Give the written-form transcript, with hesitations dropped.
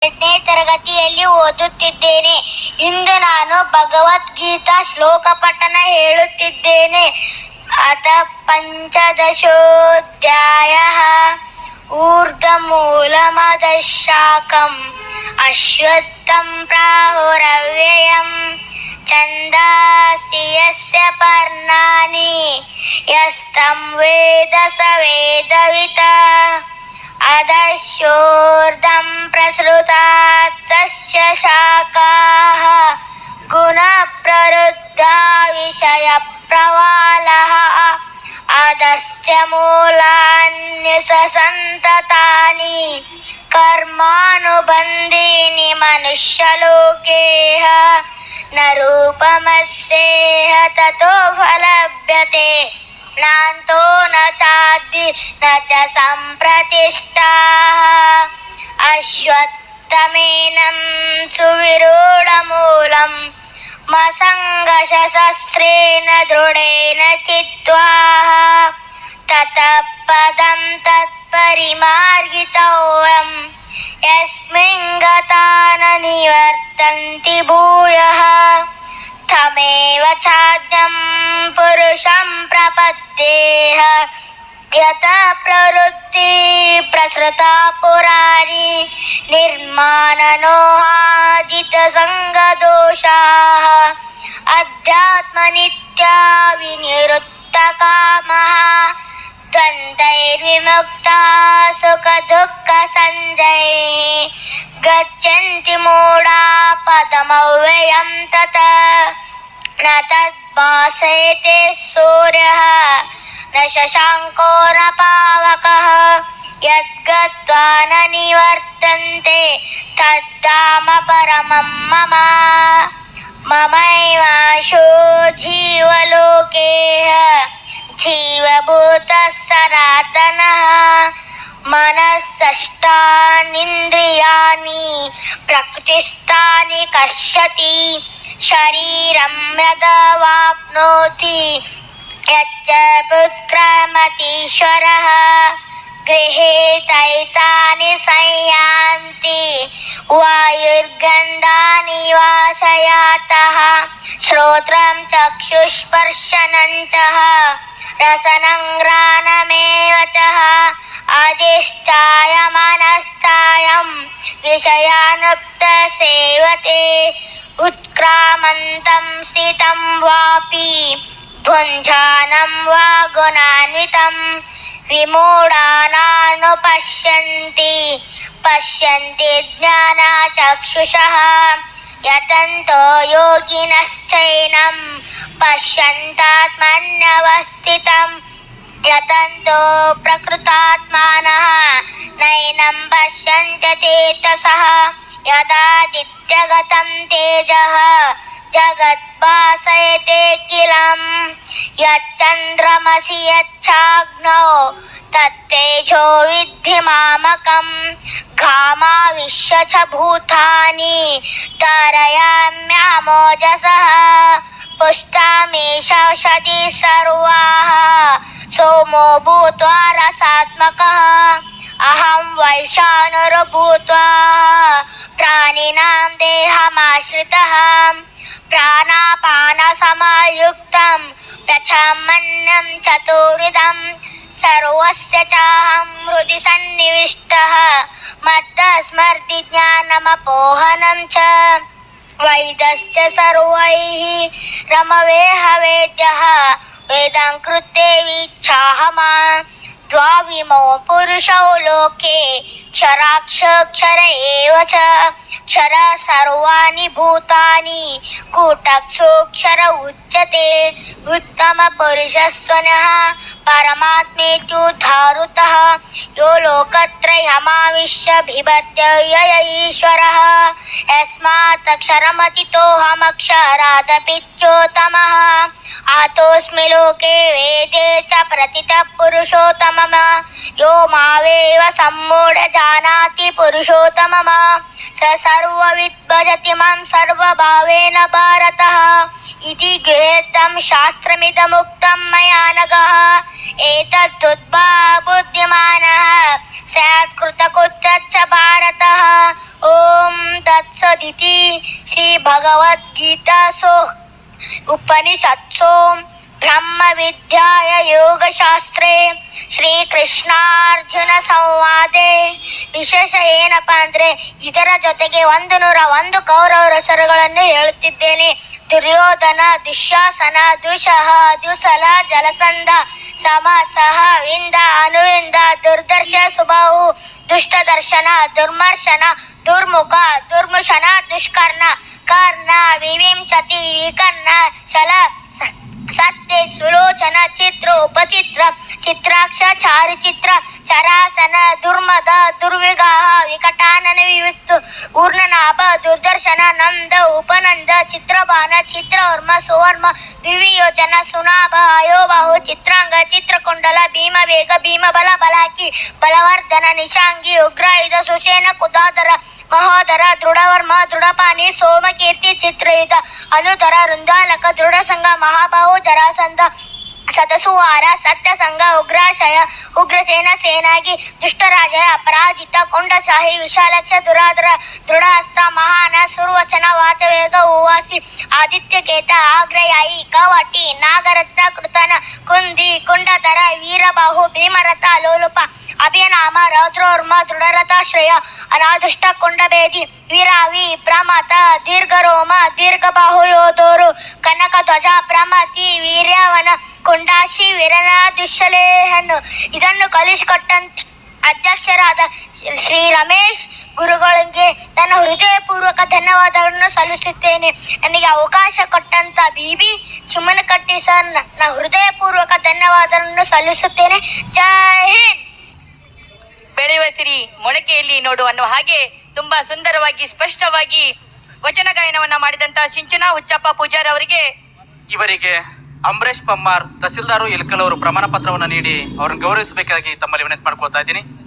2ನೇ ತರಗತಿಯಲ್ಲಿ ಓದುತ್ತಿದ್ದೇನೆ. ಇಂದು ನಾನು ಭಗವದ್ಗೀತಾ ಶ್ಲೋಕ ಪಠಣ ಹೇಳುತ್ತಿದ್ದೇನೆ. ಅಥ ಪಂಚದಶೋಧ್ಯಾಯಃ. ಊರ್ಧ್ವಮೂಲಮಧಃ ಶಾಖಂ ಅಶ್ವತ್ಥಂ ಪ್ರಾಹುರವ್ಯಯಂ ಛಂದಾಂಸಿ ಯಸ್ಯ ಪರ್ಣಾನಿ ಯಸ್तं ವೇದ ಸ ವೇದವಿತ್ತಃ. ಅಧಶ್ಚೋರ್ಧ್ವಂ ಪ್ರಸೃತಾತ್ ಸಸ್ಯ ಶಾಖಾಃ ಗುಣಃ ಪ್ರವೃದ್ಧಾ ವಿಷಯ ಪ್ರವಾಲಃ. ಅಧಶ್ಚ ಮೂಲಾನ್ಯಸಂತತಾನಿ ಕರ್ಮಾನುಬಂಧೀನಿ ಮನುಷ್ಯಲೋಕೇಹ ನ ರೂಪಮಸ್ಯೇಹ ತತೋ ಫಲಭ್ಯತೆ ನಾಂತೋ ನ ಚಾದಿ ನ ಚ ಸಂಪ್ರತಿಷ್ಠಾಃ. ಅಶ್ವತ್ಥಮೇನಂ ಸುವಿರೂಢಮೂಲಂ ಮಸಂಗಶಸ್ತ್ರೇಣ ದೃಢೇನ ಚಿತ್ವಾ ತತಃ ಪದಂ ತತ್ಪರಿಮಾರ್ಗಿತವ್ಯಂ ಯಸ್ಮಿನ್ ಗತಾ ನ ನಿವರ್ತಂತಿ ಭೂಯಃ. ತಮೇವ ಚಾದ್ಯಂ ಪುರುಷಂ ಪ್ರಪತ್ತೇಹ ಯತಃ ಪ್ರವೃತ್ತಿ ಪ್ರಸೃತಾ ಪುರಾಣಿ ನಿರ್ಮಾಣನೋಹಾಜಿತ ಸಂಗದೋಷಾಃ. ಅಧ್ಯಾತ್ಮನಿತ್ಯಾ ವಿನಿವೃತ್ತಕಾಮಃ ದ್ವಂದ್ವೈರ್ವಿಮುಕ್ತಾ ಸುಖ ದುಃಖ ಸಂಜಯೈಃ ಗಚ್ಚಂತಿ ಮೂಢಾ ಪದಮವ್ಯಯಂ ತತಃ. ನ ತದ್ಭಾಸಯತೆ ಸೂರ್ಯಃ ನ ಶಶಾಂಕೋ ನ ಪಾವಕಃ ಯದ್ಗತ್ವಾ ನ ನಿವರ್ತನ್ತೆ ತದ್ಧಾಮ ಪರಮಂ ಮಮ. ಮಮೈವಾಂಶೋ ಜೀವಲೋಕೇಹ ಜೀವಭೂತಃ ಸನಾತನಃ. ಮನಸ್ಸಷ್ಟಾನೀಂದ್ರಿಯಾಣಿ ಪ್ರಕೃತಿಸ್ಥಾನಿ ಕರ್ಷತಿ ಶರೀರಂ ಯದವಾಪ್ನೋತಿ ಯಚ್ಚ ವ್ಯುತ್ಕ್ರಮತೀಶ್ವರಃ. ಗೃಹೇ ತೈತಾನಿ ಸಂಯಾಂತಿ ವಾಯುರ್ಗಂಧಾನಿ ವಾಶಯಾತಃ. ಶ್ರೋತ್ರಂ ಚಕ್ಷುಸ್ಪರ್ಶನಂ ಚ ರಸನಂ ಘ್ರಾಣಮೇವ ಚ ಅಧಿಷ್ಠಾಯ ಮನಶ್ಚಾಯಂ ವಿಷಯಾನುಪ್ತಸೇವತೆ. ಉತ್ಕ್ರಾಮಂತಂ ಸ್ಥಿತಂ ವಾಪಿ ಭುಂಜಾನಂ ವಾ ಗುಣಾನ್ವಿತಂ ವಿಮೂಢಾನಾನುಪಶ್ಯಂತಿ ಪಶ್ಯಂತಿ ಜ್ಞಾನಚಕ್ಷುಷಃ. ಯತಂತೋ ಯೋಗಿನಶ್ಚೈನಂ ಪಶ್ಯಂತಾತ್ಮನ್ಯವಸ್ಥಿತಂ ಯತಂತೋ ಪ್ರಕೃತಾತ್ಮಾನಃ ನೈನಂ ಪಶ್ಯಂತ್ಯ ಚೇತಸಃ. ಯದಾದಿತ್ಯಗತಂ ತೇಜಃ ಜಗದ್ಭಾಸಯತೆಖಿಲಂ ಯಚ್ಚಂದ್ರಮಸಿ ಯಚ್ಚಾಗ್ನೌ ತತ್ತೇಜೋ ವಿದ್ಧಿ ಮಾಮಕಂ. ಘಾಮಾವಿಶ್ಯ ಚ ಭೂತಾನಿ ಧಾರಯಾಮ್ಯಹಮೋಜಸಃ. ಪುಷ್ಟಾಮೀಷೌಷಧಿ ಸರ್ವಾಃ ಸೋಮೋ ಭೂತ್ವಾ ರಸಾತ್ಮಕಃ. ಅಹಂ ವೈಶಾನರಭೂತ್ವಾ ಪ್ರಾಣಿನಾಂ ದೇಹಮಾಶ್ರಿತಃ. ಪ್ರಾಣಾಪಾನ ಸಮಾಯುಕ್ತಂ ಪಚಾಮ್ಯನ್ನಂ ಚತುರ್ವಿಧಂ. ಸರ್ವಸ್ಯ ಚಾಹಂ ಹೃದಿ ಸನ್ನಿವಿಷ್ಟಃ ಮತ್ತಸ್ಮರ್ತಿ ಜ್ಞಾನಮಪೋಹನಂ ಚ. ವೈದಶ್ಚ ಸರ್ವೈಃ ರಮವೇಹ ವೇದ್ಯಃ ವೇದಂ ಕೃತ್ಯೇವಿಚ್ಛಾಹಮ. ದ್ವಾವಿಮೌ ಪುರುಷೌ ಲೋಕೆ ಕ್ಷರಾಕ್ಷರ ಏವ ಚ. ಕ್ಷರ ಸರ್ವಾಣಿ ಭೂತಾನಿ ಕೂಟಸ್ಥೋಕ್ಷರ ಉಚ್ಯತೆ. ಉತ್ತಮ ಪುರುಷಸ್ವನಃ ಪರಮಾತ್ಮೇತು ಧಾರುತಃ. ಯೋ ಲೋಕತ್ರಯಮಾವಿಶ್ಯ ಬಿಭತ್ಯವ್ಯಯ ಈಶ್ವರಃ. ಯಸ್ಮಾದಕ್ಷರಮತಿತೋಹಮಕ್ಷರಾದಪಿಚ್ಚೋತ್ತಮಃ. ಆತೋಸ್ಮಿ ಲೋಕೆ ವೇದೇ ಚ ಪ್ರಥಿತಃ ಪುರುಷೋತ್ತಮಃ. ಯೋ ಮಾವೇವ ಸಮ್ಮೂಢ ಜಾನಾತಿ ಪುರುಷೋತ್ತಮಃ. स सर्वविद् भजति मां सर्वभावेन भारतः इति गृहीतं शास्त्रमिदमुक्तं मया नघः एतद्बुद्ध्वा बुद्धिमानः स्यात् कृतकृत्यश्च भारतः ॐ तत्सदिति श्रीभगवद्गीतासु उपनिषत्सु ಬ್ರಹ್ಮವಿದ್ಯಾಯ ಯೋಗಶಾಸ್ತ್ರೇ ಶ್ರೀಕೃಷ್ಣಾರ್ಜುನ ಸಂವಾದೆ ವಿಶೇಷ ಏನಪ್ಪಾ ಅಂದ್ರೆ ಇದರ ಜೊತೆಗೆ 101 ಕೌರವರ ಹೆಸರುಗಳನ್ನು ಹೇಳುತ್ತಿದ್ದೇನೆ. ದುರ್ಯೋಧನ, ದುಶ್ಯಾಸನ, ದುಶಃ, ದುಸಲ, ಜಲಸಂಧ, ಸಮ, ಸಹ, ವಿಂದ, ಅನುವಿಂದ, ದುರ್ದರ್ಶ, ಸುಬಾಹು, ದುಷ್ಟದರ್ಶನ, ದುರ್ಮರ್ಶನ, ದುರ್ಮುಖ, ದುರ್ಮುಷನ, ದುಷ್ಕರ್ಣ, ಕರ್ಣ, ವಿವಿಂಶತಿ, ವಿಕರ್ಣ, ಶಲ, ಸತ್ಯ, ಸುಲೋಚನ, ಚಿತ್ರ, ಉಪಚಿತ್ರ, ಚಿತ್ರಾಕ್ಷ, ಚಾರುಚಿತ್ರ, ಚರಾಸನ, ದುರ್ಮದ, ದುರ್ವಿಗಾಹ, ವಿಕಟಾನನ, ವಿವಿಕ್ತು, ಊರ್ಣನಾಭ, ದುರ್ದರ್ಶನ, ನಂದ, ಉಪನಂದ, ಚಿತ್ರಭಾನ, ಚಿತ್ರವರ್ಮ, ಸುವರ್ಮ, ದುರ್ವಿಯೋಚನ, ಸುನಾಭ, ಅಯೋಬಾಹು, ಚಿತ್ರಾಂಗ, ಚಿತ್ರಕುಂಡಲ, ಭೀಮವೇಗ, ಭೀಮಬಲ, ಬಲಾಕಿ, ಬಲವರ್ಧನ, ನಿಶಾಂಗಿ, ಉಗ್ರಾಯುಧ, ಸುಷೇನ, ಕುದಾಧರ, ಮಹೋದರ, ದೃಢವರ್ಮ, ದೃಢಪಾಣಿ, ಸೋಮಕೀರ್ತಿ, ಚಿತ್ರಯುಧ, ಅನುಧರ, ವೃಂದಾಲಕ, ದೃಢಸಂಗ, ಮಹಾಬಾಹು, ಜರಾಸಂಧ, ಸದಸುವಾರ, ಸತ್ಯಸಂಗ, ಉಗ್ರಾಶಯ, ಉಗ್ರಸೇನ, ಸೇನಾಗಿ, ದುಷ್ಟರಾಜ, ಅಪರಾಜಿತ, ಕೊಂಡಶಾಹಿ, ವಿಶಾಲಕ್ಷ, ದುರಾಧರ, ದೃಢಹಸ್ತ, ಮಹಾನ, ಸುರ್ವಚನ, ವಾಚವೇಗ, ಉವಾಸಿ, ಆದಿತ್ಯಕೇತ, ಆಗ್ರಯಾಯಿ, ಕವಟಿ, ನಾಗರತ್ನ, ಕೃತನ, ಕುಂದಿ, ಕುಂಡಧರ, ವೀರಬಾಹು, ಭೀಮರಥ, ಲೋಲುಪ, ಅಭಿಯನಾಮ, ರೌದ್ರೋರ್ಮ, ದೃಢರಥಾಶ್ರಯ, ಅನಾದುಷ್ಟ, ಕೊಂಡಬೇದಿ, ವೀರಾವಿ, ಪ್ರಮತ, ದೀರ್ಘರೋಮ, ದೀರ್ಘಬಾಹು, ಯೋಧೋರು, ಕನಕ ಧ್ವಜ, ಪ್ರಮತಿ, ವೀರ್ಯವನ, ಕೊಂಡಾಶಿ, ವೀರನ, ದುಶ್ಶಲೇಹನು. ಇದನ್ನು ಕಲಿಸಿಕೊಟ್ಟಂತ ಅಧ್ಯಕ್ಷರಾದ ಶ್ರೀ ರಮೇಶ್ ಗುರುಗಳಿಗೆ ನನ್ನ ಹೃದಯಪೂರ್ವಕ ಧನ್ಯವಾದಗಳನ್ನು ಸಲ್ಲಿಸುತ್ತೇನೆ. ನನಗೆ ಅವಕಾಶ ಕೊಟ್ಟಂತ ಬಿಬಿ ಚಿಮ್ಮನಕಟ್ಟಿ ಸರ್ ನನ್ನ ಹೃದಯಪೂರ್ವಕ ಧನ್ಯವಾದಗಳನ್ನು ಸಲ್ಲಿಸುತ್ತೇನೆ. ಜೈ ಹಿಂದ್. ಬೆಳೆಯುವ ಸಿರಿ ಮೊಳಕೆಯಲ್ಲಿ ನೋಡು ಅನ್ನುವ ಹಾಗೆ ತುಂಬಾ ಸುಂದರವಾಗಿ ಸ್ಪಷ್ಟವಾಗಿ ವಚನ ಗಾಯನವನ್ನ ಮಾಡಿದಂತ ಸಿಂಚನ ಹುಚ್ಚಪ್ಪ ಪೂಜಾರ್ ಅವರಿಗೆ ಇವರಿಗೆ ಅಂಬರೀಶ್ ಪಮ್ಮಾರ್ ತಹಸೀಲ್ದಾರು ಇಲ್ಕಲ್ ಅವರು ಪ್ರಮಾಣ ಪತ್ರವನ್ನು ನೀಡಿ ಅವರನ್ನು ಗೌರವಿಸಬೇಕಾಗಿ ತಮ್ಮಲ್ಲಿ ವಿನಂತಿ ಮಾಡ್ಕೊಳ್ತಾ ಇದ್ದೀನಿ.